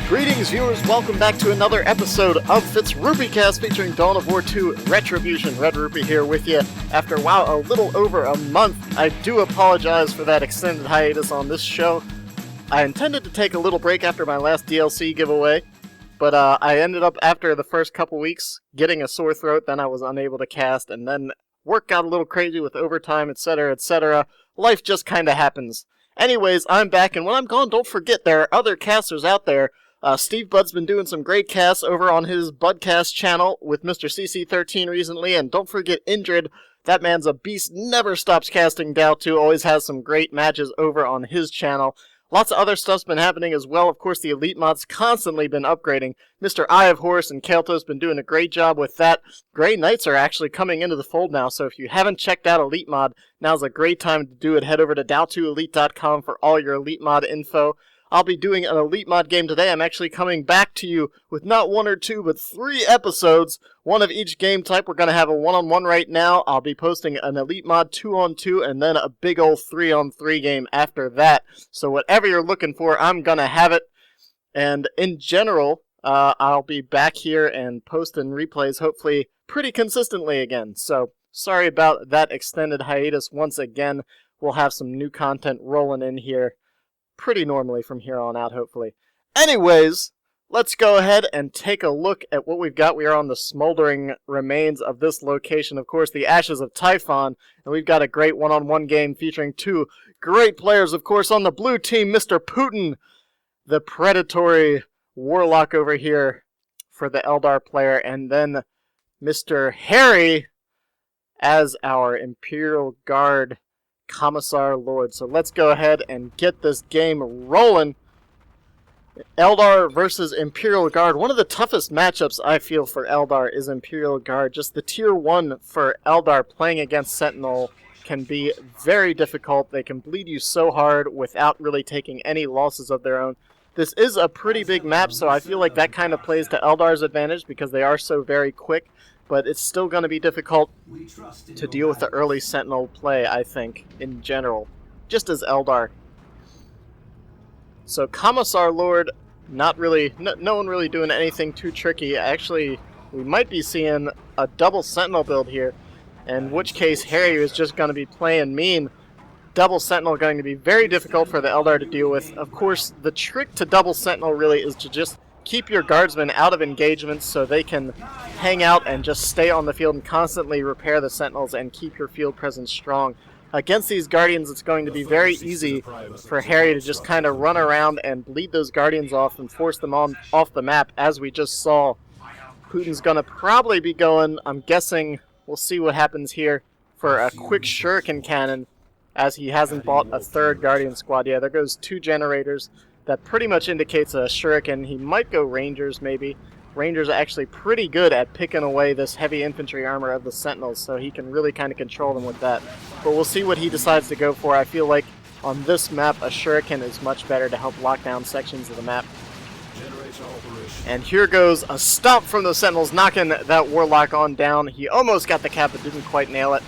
Greetings, viewers. Welcome back to another episode of FitzRupee Cast featuring Dawn of War 2 Retribution. Red-Rupee here with you after, wow, a little over a month. I do apologize for that extended hiatus on this show. I intended to take a little break after my last DLC giveaway, but I ended up, after the first couple weeks, getting a sore throat. Then I was unable to cast, and then work got a little crazy with overtime, etc., etc. Life just kind of happens. Anyways, I'm back, and when I'm gone, don't forget there are other casters out there. Steve Bud's been doing some great casts over on his Budcast channel with Mr. CC13 recently, and don't forget Indrid. That man's a beast, never stops casting DoW2, always has some great matches over on his channel. Lots of other stuff's been happening as well. Of course, the Elite mod's constantly been upgrading. Mr. Eye of Horus and Kael'thas's been doing a great job with that. Grey Knights are actually coming into the fold now, so if you haven't checked out Elite mod, now's a great time to do it. Head over to DoW2Elite.com for all your Elite mod info. I'll be doing an Elite mod game today. I'm actually coming back to you with not one or two, but 3 episodes, one of each game type. We're going to have a 1-on-1 right now. I'll be posting an Elite mod 2-on-2, and then a big old 3-on-3 game after that. So whatever you're looking for, I'm going to have it. And in general, I'll be back here and posting replays, hopefully pretty consistently again. So sorry about that extended hiatus once again. We'll have some new content rolling in here pretty normally from here on out, hopefully. Anyways, let's go ahead and take a look at what we've got. We are on the smoldering remains of this location, of course, the Ashes of Typhon, and we've got a great 1-on-1 game featuring 2 great players, of course, on the blue team, Mr. Putin, the predatory warlock over here for the Eldar player, and then Mr. Harry as our Imperial Guard Commissar Lord. So let's go ahead and get this game rolling. Eldar versus Imperial Guard. One of the toughest matchups I feel for Eldar is Imperial Guard. Just the tier 1 for Eldar playing against Sentinel can be very difficult. They can bleed you so hard without really taking any losses of their own. This is a pretty big map, so I feel like that kind of plays to Eldar's advantage because they are so very quick. But it's still going to be difficult to deal with the early Sentinel play, I think, in general. Just as Eldar. So Commissar Lord, not really, no one really doing anything too tricky. Actually, we might be seeing a double Sentinel build here. In which case, Harry is just going to be playing mean. Double Sentinel going to be very difficult for the Eldar to deal with. Of course, the trick to double Sentinel really is to just keep your guardsmen out of engagements so they can hang out and just stay on the field and constantly repair the sentinels and keep your field presence strong. Against these guardians, it's going to be very easy for Harry to just kind of run around and bleed those guardians off and force them off the map, as we just saw. Putin's going to probably be going, I'm guessing, we'll see what happens here, for a quick shuriken cannon, as he hasn't bought a 3rd guardian squad. Yeah, there goes 2 generators. That pretty much indicates a shuriken. He might go Rangers, maybe. Rangers are actually pretty good at picking away this heavy infantry armor of the Sentinels, so he can really kind of control them with that. But we'll see what he decides to go for. I feel like on this map, a shuriken is much better to help lock down sections of the map. And here goes a stomp from the Sentinels, knocking that Warlock on down. He almost got the cap, but didn't quite nail it.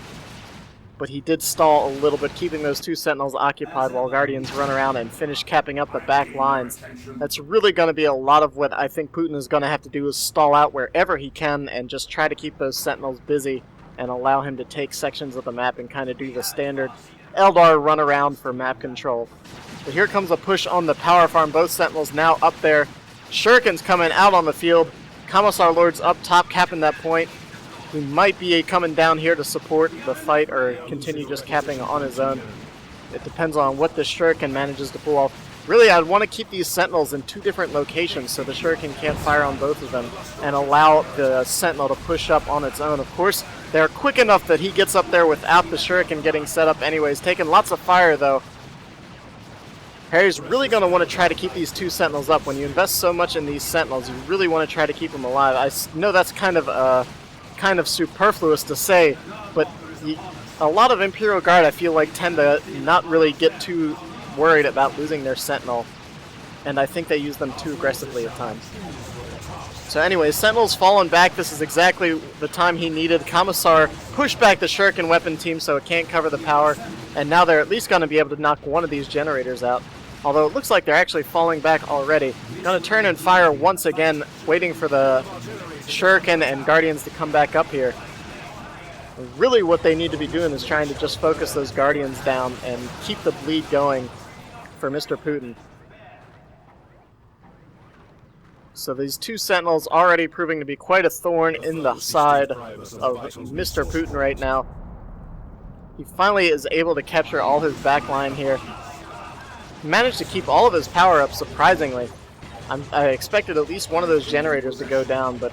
But he did stall a little bit, keeping those 2 Sentinels occupied while Guardians run around and finish capping up the back lines. That's really going to be a lot of what I think Putin is going to have to do, is stall out wherever he can and just try to keep those Sentinels busy and allow him to take sections of the map and kind of do the standard Eldar run around for map control. But here comes a push on the power farm. Both Sentinels now up there. Shuriken's coming out on the field. Commissar Lord's up top, capping that point. He might be coming down here to support the fight or continue just capping on his own. It depends on what the Shuriken manages to pull off. Really, I'd want to keep these Sentinels in 2 different locations so the Shuriken can't fire on both of them and allow the Sentinel to push up on its own. Of course, they're quick enough that he gets up there without the Shuriken getting set up anyways. Taking lots of fire, though. Harry's really going to want to try to keep these 2 Sentinels up. When you invest so much in these Sentinels, you really want to try to keep them alive. I know that's kind of superfluous to say, but a lot of Imperial Guard, I feel like, tend to not really get too worried about losing their Sentinel, and I think they use them too aggressively at times. So anyway, Sentinel's fallen back. This is exactly the time he needed. Commissar pushed back the Shuriken weapon team so it can't cover the power, and now they're at least going to be able to knock one of these generators out. Although it looks like they're actually falling back already. Going to turn and fire once again, waiting for the Shuriken and Guardians to come back up here. Really what they need to be doing is trying to just focus those Guardians down and keep the bleed going for Mr. Putin. So these two Sentinels already proving to be quite a thorn in the side of Mr. Putin right now. He finally is able to capture all his backline here. He managed to keep all of his power up, surprisingly. I expected at least one of those generators to go down, but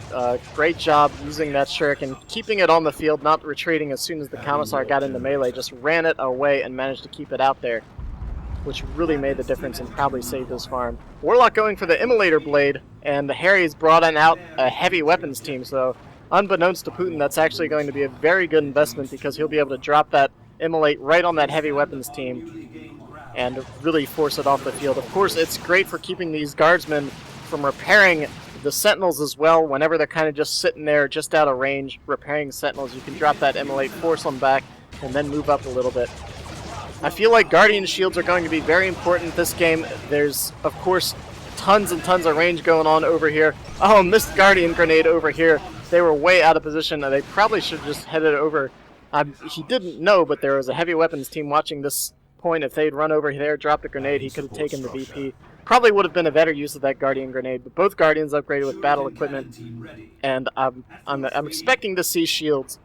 great job using that Shuriken, keeping it on the field, not retreating as soon as the Commissar got into melee, just ran it away and managed to keep it out there, which really made the difference and probably saved his farm. Warlock going for the Immolator Blade, and Harry's brought out a heavy weapons team, so unbeknownst to Putin, that's actually going to be a very good investment because he'll be able to drop that Immolate right on that heavy weapons team and really force it off the field. Of course, it's great for keeping these guardsmen from repairing the Sentinels as well. Whenever they're kind of just sitting there, just out of range, repairing Sentinels, you can drop that Immolate, force them back, and then move up a little bit. I feel like Guardian shields are going to be very important this game. There's, of course, tons and tons of range going on over here. Oh, missed Guardian Grenade over here. They were way out of position. They probably should have just headed over. He didn't know, but there was a heavy weapons team watching this point. If they'd run over there, dropped a grenade, he could have taken the VP. Probably would have been a better use of that Guardian Grenade, but both Guardians upgraded with battle equipment, and I'm expecting to see shields.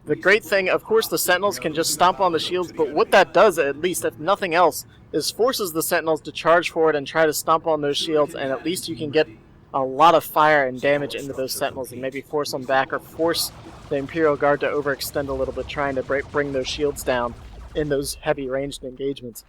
The great thing, of course, the Sentinels can just stomp on the shields, but what that does, at least, if nothing else, is forces the Sentinels to charge forward and try to stomp on those shields, and at least you can get a lot of fire and damage into those Sentinels and maybe force them back or force the Imperial Guard to overextend a little bit, trying to bring those shields down in those heavy ranged engagements.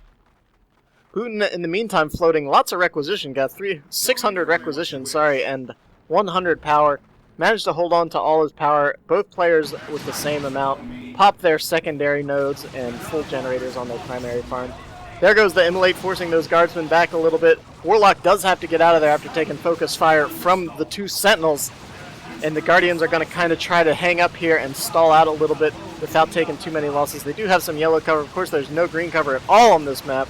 Putin, in the meantime, floating lots of requisition, got 600 requisition, and 100 power. Managed to hold on to all his power, both players with the same amount, pop their secondary nodes and full generators on their primary farm. There goes the Immolate, forcing those guardsmen back a little bit. Warlock does have to get out of there after taking focus fire from the two Sentinels, and the Guardians are going to kind of try to hang up here and stall out a little bit without taking too many losses. They do have some yellow cover. Of course, there's no green cover at all on this map,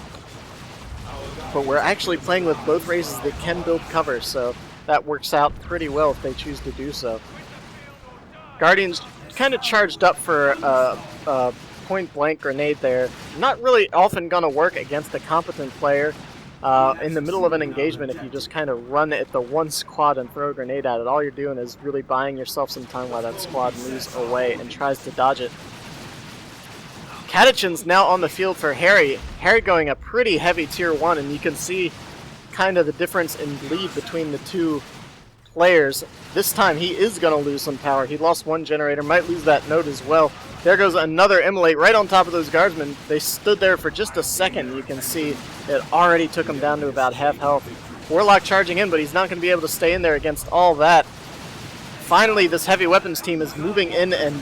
but we're actually playing with both races that can build cover, so that works out pretty well if they choose to do so. Guardians kind of charged up for a point-blank grenade there. Not really often going to work against a competent player in the middle of an engagement if you just kind of run at the one squad and throw a grenade at it. All you're doing is really buying yourself some time while that squad moves away and tries to dodge it. Catachin's now on the field for Harry. Harry going a pretty heavy tier 1, and you can see kind of the difference in bleed between the two players. This time he is going to lose some power. He lost one generator, might lose that node as well. There goes another Immolate right on top of those guardsmen. They stood there for just a second. You can see it already took him down to about half health. Warlock charging in, but he's not going to be able to stay in there against all that. Finally, this heavy weapons team is moving in and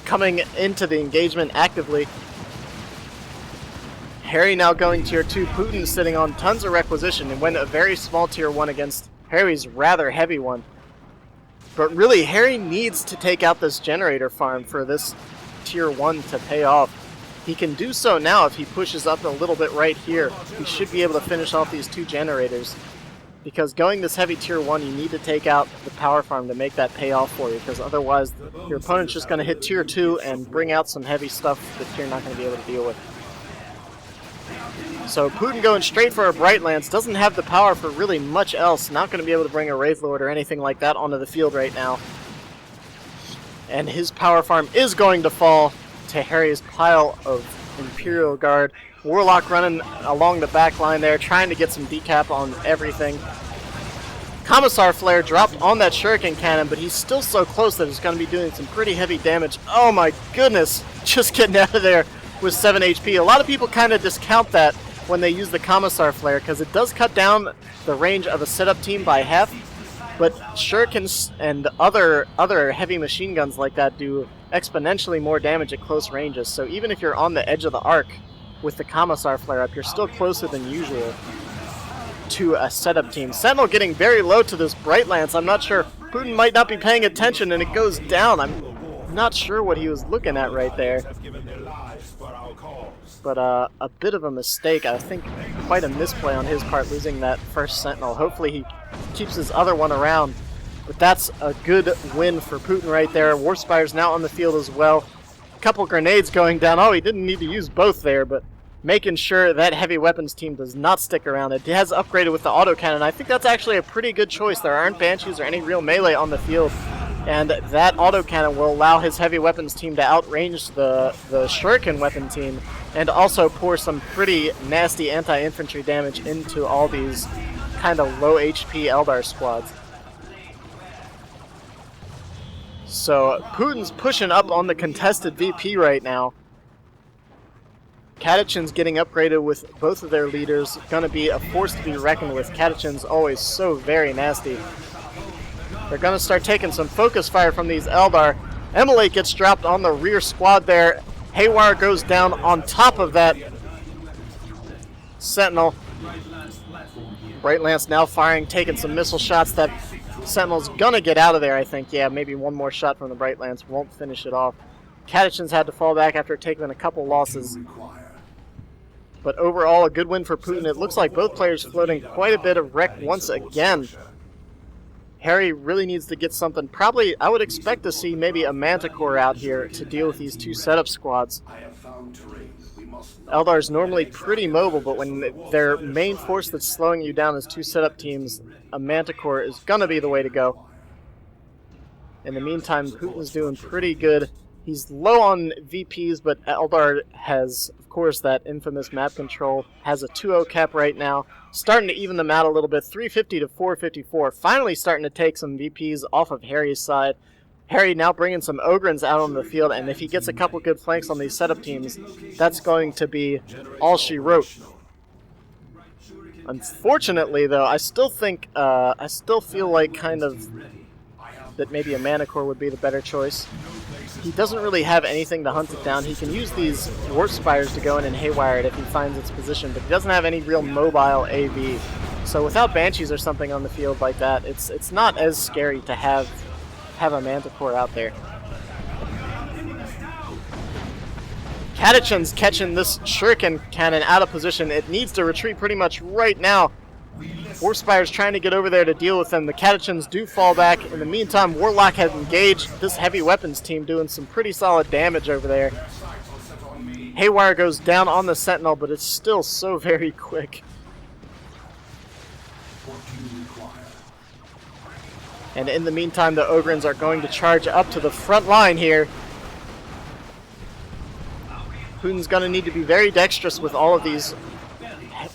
coming into the engagement actively. Harry now going tier 2. Putin sitting on tons of requisition and went a very small tier 1 against Harry's rather heavy one. But really, Harry needs to take out this generator farm for this tier 1 to pay off. He can do so now if he pushes up a little bit right here. He should be able to finish off these two generators. Because going this heavy tier 1, you need to take out the power farm to make that pay off for you, because otherwise your opponent's just going to hit tier 2 and bring out some heavy stuff that you're not going to be able to deal with. So Putin going straight for a Bright Lance, doesn't have the power for really much else, not going to be able to bring a Wraith Lord or anything like that onto the field right now. And his power farm is going to fall to Harry's pile of Imperial Guard. Warlock running along the back line there, trying to get some decap on everything. Commissar Flare dropped on that Shuriken Cannon, but he's still so close that it's going to be doing some pretty heavy damage. Oh my goodness, just getting out of there with 7 HP. A lot of people kind of discount that when they use the Commissar Flare, because it does cut down the range of a setup team by half, but Shurikens and other heavy machine guns like that do exponentially more damage at close ranges, so even if you're on the edge of the arc with the Commissar Flare up, you're still closer than usual. to a setup team. Sentinel getting very low to this Bright Lance. I'm not sure. Putin might not be paying attention, and it goes down. I'm not sure what he was looking at right there. But a bit of a mistake. I think quite a misplay on his part, losing that first Sentinel. Hopefully he keeps his other one around. But that's a good win for Putin right there. Warspire's now on the field as well. A couple grenades going down. Oh, he didn't need to use both there, but making sure that heavy weapons team does not stick around. It has upgraded with the autocannon. I think that's actually a pretty good choice. There aren't Banshees or any real melee on the field, and that autocannon will allow his heavy weapons team to outrange the Shuriken weapon team and also pour some pretty nasty anti-infantry damage into all these kind of low HP Eldar squads. So Putin's pushing up on the contested VP right now. Catachin's getting upgraded with both of their leaders. Gonna be a force to be reckoned with. Catachin's always so very nasty. They're gonna start taking some focus fire from these Eldar. Emily gets dropped on the rear squad there. Haywire goes down on top of that Sentinel. Bright Lance now firing, taking some missile shots. That Sentinel's gonna get out of there, I think. Yeah, maybe one more shot from the Bright Lance won't finish it off. Catachin's had to fall back after taking a couple losses. But overall, a good win for Putin. It looks like both players floating quite a bit of wreck once again. Harry really needs to get something. Probably, I would expect to see maybe a Manticore out here to deal with these two setup squads. Eldar's normally pretty mobile, but when their main force that's slowing you down is two setup teams, a Manticore is going to be the way to go. In the meantime, Putin's doing pretty good. He's low on VPs, but Eldar has, of course, that infamous map control. Has a 2-0 cap right now. Starting to even them out a little bit. 350 to 454. Finally starting to take some VPs off of Harry's side. Harry now bringing some Ogrins out on the field, and if he gets a couple good flanks on these setup teams, that's going to be all she wrote. Unfortunately, though, I still feel like kind of that maybe a Manticore would be the better choice. He doesn't really have anything to hunt it down. He can use these Warp Spires to go in and haywire it if he finds its position, but he doesn't have any real mobile AV. So without Banshees or something on the field like that, it's not as scary to have a Manticore out there. Catachin's catching this Shuriken cannon out of position. It needs to retreat pretty much right now. Warspire's trying to get over there to deal with them. The Catachins do fall back. In the meantime, Warlock has engaged this heavy weapons team, doing some pretty solid damage over there. Haywire goes down on the Sentinel, but it's still so very quick. And in the meantime, the Ogrins are going to charge up to the front line here. Putin's going to need to be very dexterous with all of these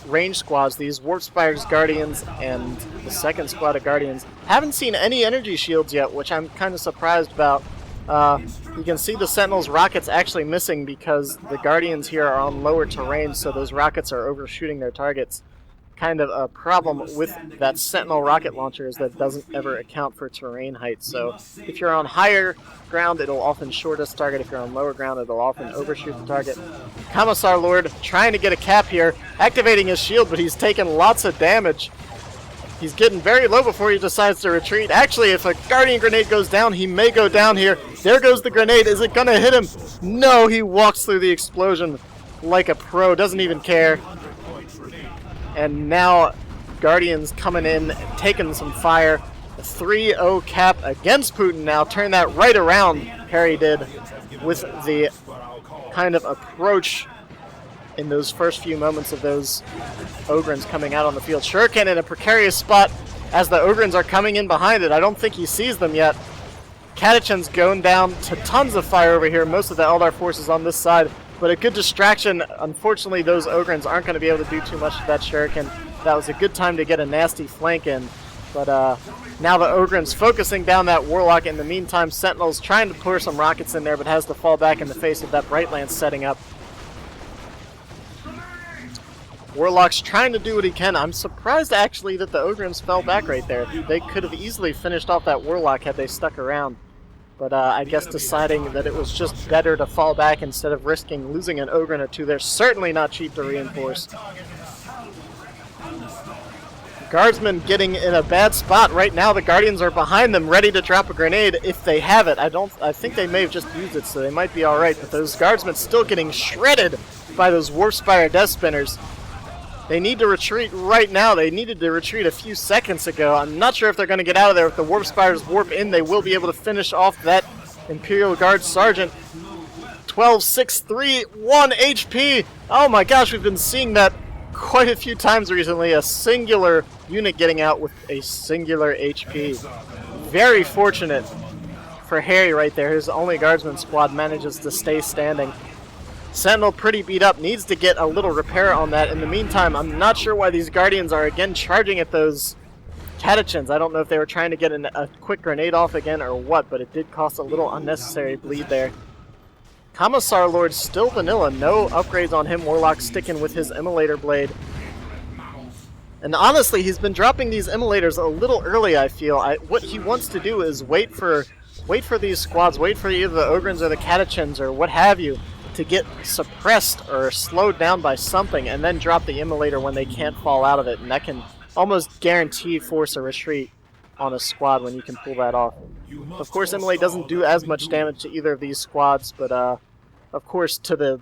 range squads, these Warp Spires Guardians and the second squad of Guardians. Haven't seen any energy shields yet, which I'm kind of surprised about. You can see the Sentinel's rockets actually missing because the Guardians here are on lower terrain, so those rockets are overshooting their targets. Kind of a problem with that Sentinel rocket launcher is that it doesn't ever account for terrain height. So if you're on higher ground, it'll often short its target. If you're on lower ground, it'll often overshoot the target. Commissar Lord trying to get a cap here, activating his shield, but he's taking lots of damage. He's getting very low before he decides to retreat. Actually, if a Guardian grenade goes down, he may go down here. There goes the grenade. Is it going to hit him? No, he walks through the explosion like a pro, doesn't even care. And now Guardians coming in, taking some fire. A 3-0 cap against Putin now. Turn that right around, Harry did, with the kind of approach in those first few moments of those Ogrins coming out on the field. Shuriken in a precarious spot as the Ogrins are coming in behind it. I don't think he sees them yet. Catachin's going down to tons of fire over here. Most of the Eldar forces on this side. But a good distraction. Unfortunately, those Ogrins aren't going to be able to do too much to that Shuriken. That was a good time to get a nasty flank in. But now the Ogrins focusing down that Warlock. In the meantime, Sentinel's trying to pour some rockets in there, but has to fall back in the face of that Bright Lance setting up. Warlock's trying to do what he can. I'm surprised, actually, that the Ogrins fell back right there. They could have easily finished off that Warlock had they stuck around. But I guess deciding that it was just better to fall back instead of risking losing an Ogrin or two. They're certainly not cheap to reinforce. Guardsmen getting in a bad spot right now. The Guardians are behind them, ready to drop a grenade if they have it. I think they may have just used it, so they might be alright, but those Guardsmen still getting shredded by those Warpspire Death Spinners. They need to retreat right now. They needed to retreat a few seconds ago. I'm not sure if they're going to get out of there. If the Warpspires warp in, they will be able to finish off that Imperial Guard Sergeant. 12, 6, 3, 1 HP. Oh my gosh, we've been seeing that quite a few times recently. A singular unit getting out with a singular HP. Very fortunate for Harry right there. His only Guardsman squad manages to stay standing. Sentinel pretty beat up, needs to get a little repair on that. In the meantime, I'm not sure why these Guardians are again charging at those Catechins. I don't know if they were trying to get a quick grenade off again or what, but it did cost a little unnecessary bleed there. Commissar Lord still vanilla, no upgrades on him. Warlock sticking with his Immolator Blade. And honestly, he's been dropping these Immolators a little early, I feel. What he wants to do is wait for these squads, wait for either the Ogrins or the Catechins or what have you, to get suppressed or slowed down by something, and then drop the Immolator when they can't fall out of it, and that can almost guarantee force a retreat on a squad when you can pull that off. Of course, Immolate doesn't do as much damage to either of these squads, but of course to the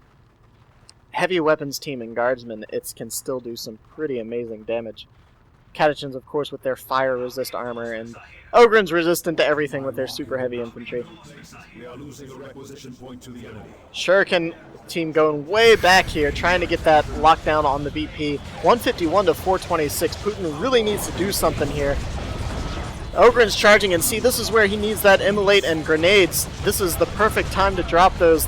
heavy weapons team and Guardsmen, it can still do some pretty amazing damage. Catechins, of course, with their fire resist armor, and Ogrins resistant to everything with their super heavy infantry. Shuriken team going way back here, trying to get that lockdown on the VP. 151 to 426. Putin really needs to do something here. Ogrins charging, and see, this is where he needs that Immolate and grenades. This is the perfect time to drop those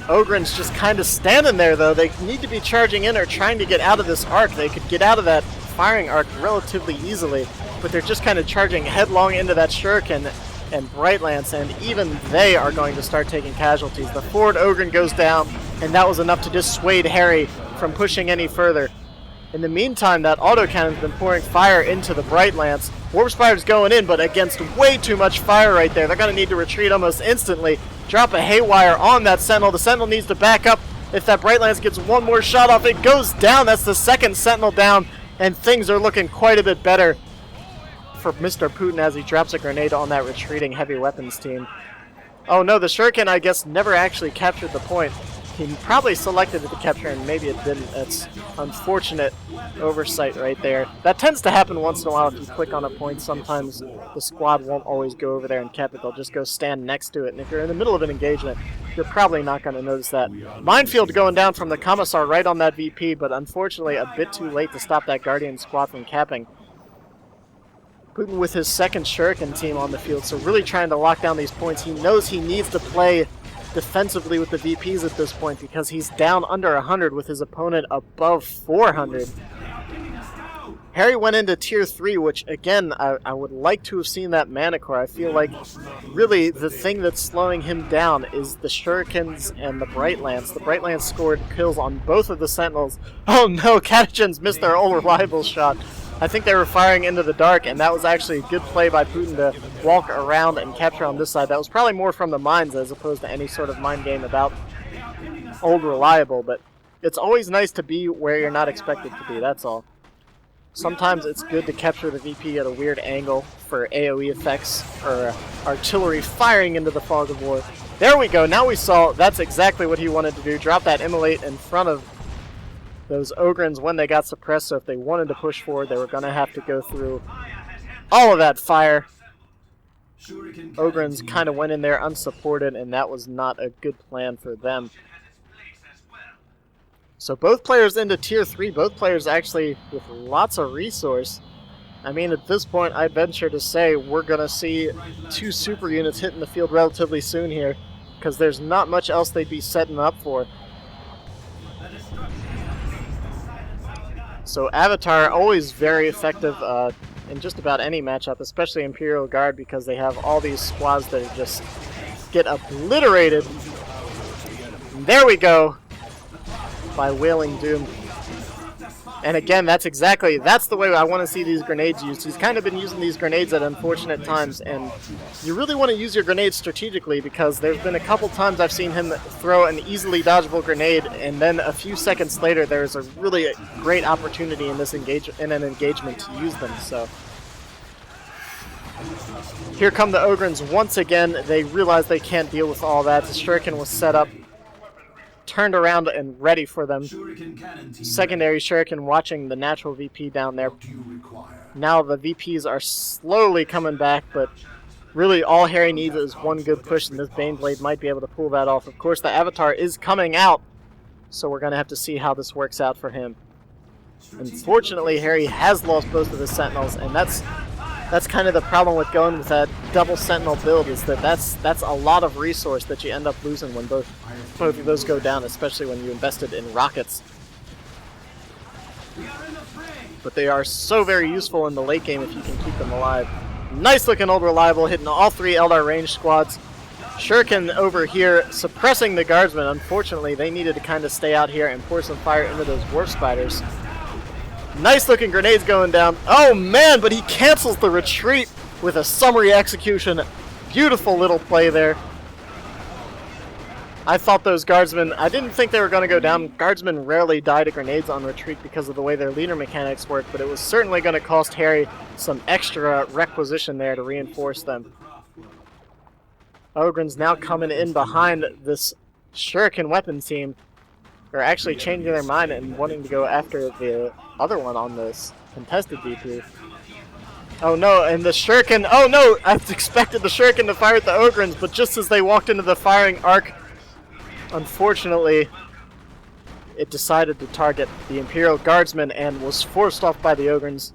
Ogrins just kind of standing there, though. They need to be charging in or trying to get out of this arc. They could get out of that firing arc relatively easily, but they're just kind of charging headlong into that Shuriken and Bright Lance, and even they are going to start taking casualties. The forward Ogrin goes down, and that was enough to dissuade Harry from pushing any further. In the meantime, that autocannon's been pouring fire into the Bright Lance. Warpspire's going in, but against way too much fire right there. They're going to need to retreat almost instantly. Drop a haywire on that Sentinel. The Sentinel needs to back up. If that Bright Lance gets one more shot off, it goes down. That's the second Sentinel down, and things are looking quite a bit better for Mr. Putin as he drops a grenade on that retreating heavy weapons team. Oh no, the Shuriken, I guess, never actually captured the point. He probably selected it to capture, and maybe it didn't. That's unfortunate oversight right there. That tends to happen once in a while if you click on a point. Sometimes the squad won't always go over there and cap it. They'll just go stand next to it. And if you're in the middle of an engagement, you're probably not going to notice that. Minefield going down from the Commissar right on that VP, but unfortunately a bit too late to stop that Guardian squad from capping. Putin with his second Shuriken team on the field, so really trying to lock down these points. He knows he needs to play defensively with the VPs at this point because he's down under 100 with his opponent above 400. Harry went into Tier 3, which again, I would like to have seen that Mana Core. I feel like really the thing that's slowing him down is the Shurikens and the Bright Lance. The Bright Lance scored kills on both of the Sentinels. Oh no, Catechins missed their old reliable shot. I think they were firing into the dark, and that was actually a good play by Putin to walk around and capture on this side. That was probably more from the mines as opposed to any sort of mind game about old reliable, but it's always nice to be where you're not expected to be, that's all. Sometimes it's good to capture the VP at a weird angle for AoE effects or artillery firing into the fog of war. There we go, now we saw that's exactly what he wanted to do, drop that Immolate in front of those Ogrins when they got suppressed, so if they wanted to push forward, they were going to have to go through all of that fire. Ogrins kind of went in there unsupported, and that was not a good plan for them. So both players into Tier 3, both players actually with lots of resource. I mean, at this point, I'd venture to say we're going to see 2 super units hitting the field relatively soon here, because there's not much else they'd be setting up for. So Avatar, always very effective in just about any matchup, especially Imperial Guard, because they have all these squads that just get obliterated. And there we go, by Wailing Doom. And again, that's the way I want to see these grenades used. He's kind of been using these grenades at unfortunate times, and you really want to use your grenades strategically, because there's been a couple times I've seen him throw an easily dodgeable grenade, and then a few seconds later there's a really great opportunity in an engagement to use them. So here come the Ogryns once again. They realize they can't deal with all that. The Shuriken was set up, turned around and ready for them. Secondary Shuriken watching the natural VP down there. Now the VPs are slowly coming back, but really all Harry needs is one good push, and this Baneblade might be able to pull that off. Of course, the Avatar is coming out, so we're going to have to see how this works out for him. Unfortunately, Harry has lost both of his Sentinels, and that's kind of the problem with going with that double Sentinel build, is that that's a lot of resource that you end up losing when both of those go down, especially when you invested in rockets. But they are so very useful in the late game if you can keep them alive. Nice looking Old Reliable, hitting all three Eldar range squads. Shuriken over here suppressing the guardsmen. Unfortunately, they needed to kind of stay out here and pour some fire into those Dwarf Spiders. Nice looking grenades going down. Oh man, but he cancels the retreat with a summary execution. Beautiful little play there. I thought those guardsmen, I didn't think they were going to go down. Guardsmen rarely die to grenades on retreat because of the way their leader mechanics work, but it was certainly going to cost Harry some extra requisition there to reinforce them. Ogryns now coming in behind this Shuriken weapon team. They're actually changing their mind and wanting to go after the other one on this contested DP. Oh no, and the Shuriken, oh no, I expected the Shuriken to fire at the Ogryns, but just as they walked into the firing arc, unfortunately, it decided to target the Imperial Guardsmen and was forced off by the Ogryns.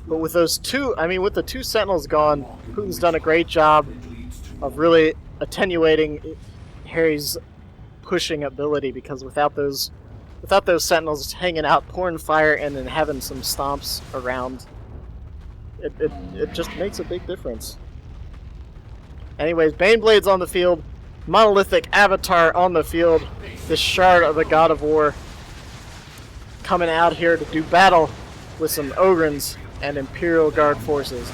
But with those two, with the two Sentinels gone, Putin's done a great job of really attenuating Harry's pushing ability, because without those Sentinels hanging out, pouring fire, and then having some stomps around, it just makes a big difference. Anyways, Baneblade's on the field, Monolithic Avatar on the field, this Shard of the God of War coming out here to do battle with some Ogryns and Imperial Guard forces.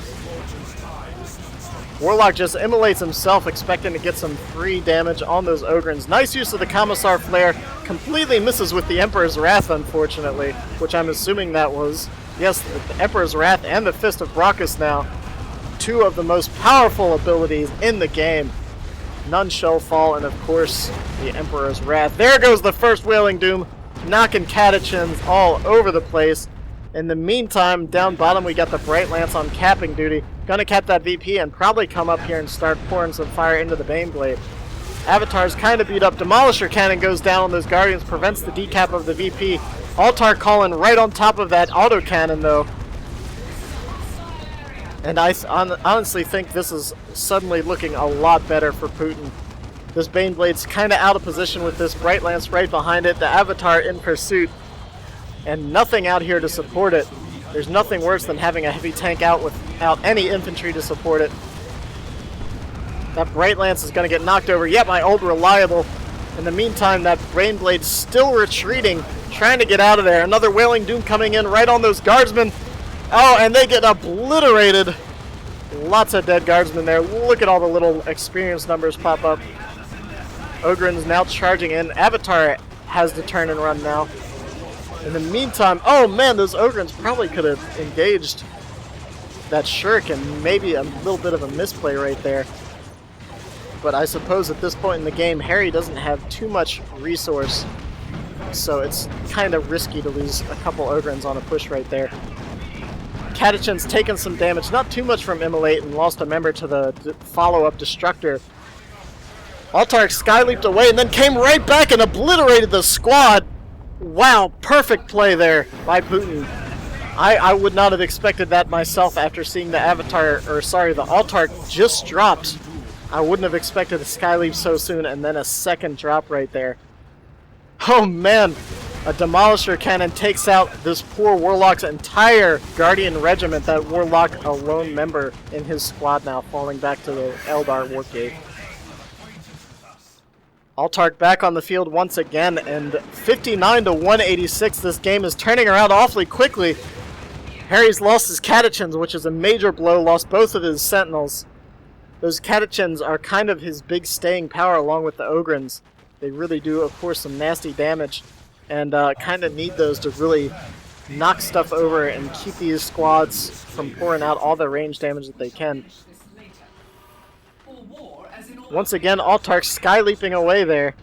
Warlock just immolates himself, expecting to get some free damage on those Ogryns. Nice use of the Commissar Flare. Completely misses with the Emperor's Wrath, unfortunately, which I'm assuming that was. Yes, the Emperor's Wrath and the Fist of Brachus now. Two of the most powerful abilities in the game. None shall fall, and of course, the Emperor's Wrath. There goes the first Wailing Doom, knocking Catechins all over the place. In the meantime, down bottom, we got the Bright Lance on capping duty. Gonna cap that VP and probably come up here and start pouring some fire into the Baneblade. Avatar's kind of beat up. Demolisher Cannon goes down on those Guardians, prevents the decap of the VP. Autarch calling right on top of that autocannon, though. And I honestly think this is suddenly looking a lot better for Putin. This Baneblade's kind of out of position with this Bright Lance right behind it. The Avatar in pursuit. And nothing out here to support it. There's nothing worse than having a heavy tank out without any infantry to support it. That Bright Lance is going to get knocked over. Yep, my Old Reliable. In the meantime, that Baneblade's still retreating, trying to get out of there. Another Wailing Doom coming in right on those Guardsmen. Oh, and they get obliterated. Lots of dead Guardsmen there. Look at all the little experience numbers pop up. Ogryns now charging in. Avatar has to turn and run now. In the meantime, oh man, those Ogryns probably could have engaged that Shuriken. Maybe a little bit of a misplay right there. But I suppose at this point in the game, Harry doesn't have too much resource. So it's kind of risky to lose a couple Ogryns on a push right there. Catechin's taken some damage, not too much from Immolate, and lost a member to the follow-up Destructor. Autarch sky-leaped away and then came right back and obliterated the squad. Wow, perfect play there by Putin. I would not have expected that myself after seeing the the Autarch just dropped. I wouldn't have expected a sky-leap so soon, and then a second drop right there. Oh man, a Demolisher Cannon takes out this poor Warlock's entire Guardian regiment. That Warlock, a lone member in his squad now, falling back to the Eldar War Cave. Autarch back on the field once again, and 59 to 186. This game is turning around awfully quickly. Harry's lost his Catechins, which is a major blow, lost both of his Sentinels. Those Catechins are kind of his big staying power along with the Ogrins. They really do, of course, some nasty damage, and kind of need those to really knock stuff over and keep these squads from pouring out all the range damage that they can. Once again, Autarch sky leaping away there.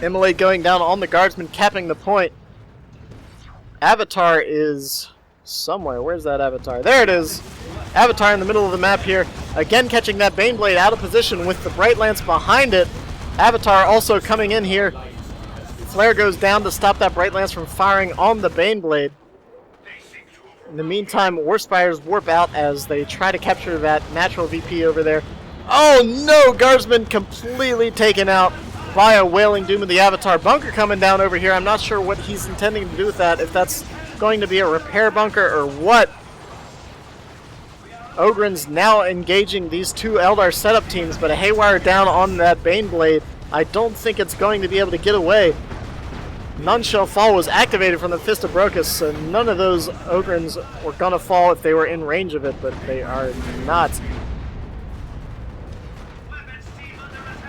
Immolate going down on the guardsman, capping the point. Avatar is somewhere. Where's that Avatar? There it is. Avatar in the middle of the map here. Again catching that Baneblade out of position with the Bright Lance behind it. Avatar also coming in here. Flare goes down to stop that Bright Lance from firing on the Baneblade. In the meantime, Warspires warp out as they try to capture that natural VP over there. Oh no! Guardsman completely taken out by a Wailing Doom of the Avatar. Bunker coming down over here. I'm not sure what he's intending to do with that, if that's going to be a repair bunker or what. Ogrins now engaging these two Eldar setup teams, but a Haywire down on that Baneblade. I don't think it's going to be able to get away. None Shall Fall was activated from the Fist of Brokus, so none of those Ogrins were going to fall if they were in range of it, but they are not.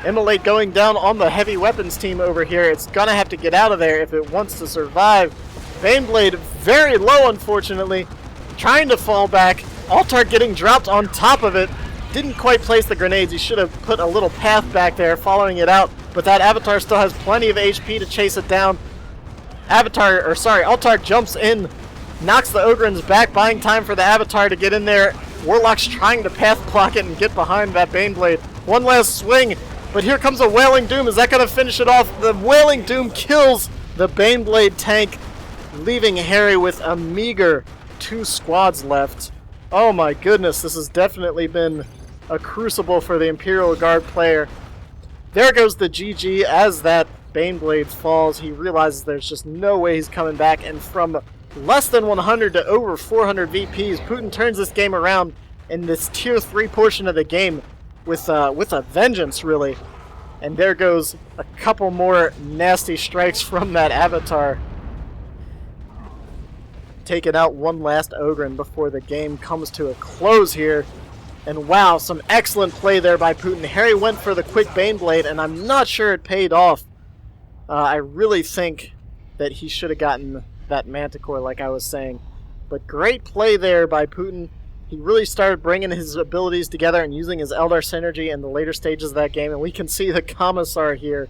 Immolate going down on the heavy weapons team over here. It's going to have to get out of there if it wants to survive. Baneblade very low, unfortunately. Trying to fall back. Autarch getting dropped on top of it. Didn't quite place the grenades. He should have put a little path back there following it out. But that Avatar still has plenty of HP to chase it down. Autarch jumps in, knocks the Ogrins back, buying time for the Avatar to get in there. Warlock's trying to path block it and get behind that Baneblade. One last swing, but here comes a Wailing Doom. Is that going to finish it off? The Wailing Doom kills the Baneblade tank, leaving Harry with a meager 2 squads left. Oh my goodness, this has definitely been a crucible for the Imperial Guard player. There goes the GG as that Baneblade falls. He realizes there's just no way he's coming back, and from less than 100 to over 400 VPs, Putin turns this game around in this tier 3 portion of the game with a vengeance, really. And there goes a couple more nasty strikes from that Avatar. Taking out one last Ogrin before the game comes to a close here. And wow, some excellent play there by Putin. Harry went for the quick Baneblade, and I'm not sure it paid off. I really think that he should have gotten that Manticore, like I was saying. But great play there by Putin. He really started bringing his abilities together and using his Eldar synergy in the later stages of that game. And we can see the Commissar here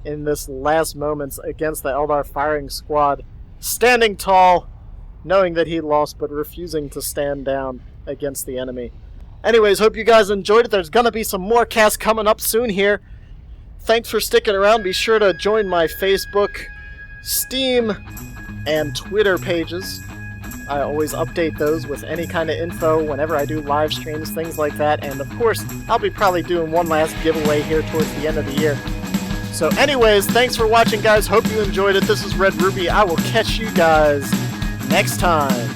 in this last moments against the Eldar firing squad. Standing tall, knowing that he lost, but refusing to stand down against the enemy. Anyways, hope you guys enjoyed it. There's going to be some more casts coming up soon here. Thanks for sticking around. Be sure to join my Facebook, Steam, and Twitter pages. I always update those with any kind of info whenever I do live streams, things like that. And of course, I'll be probably doing one last giveaway here towards the end of the year. So anyways, thanks for watching, guys. Hope you enjoyed it. This is Red-Rupee. I will catch you guys next time.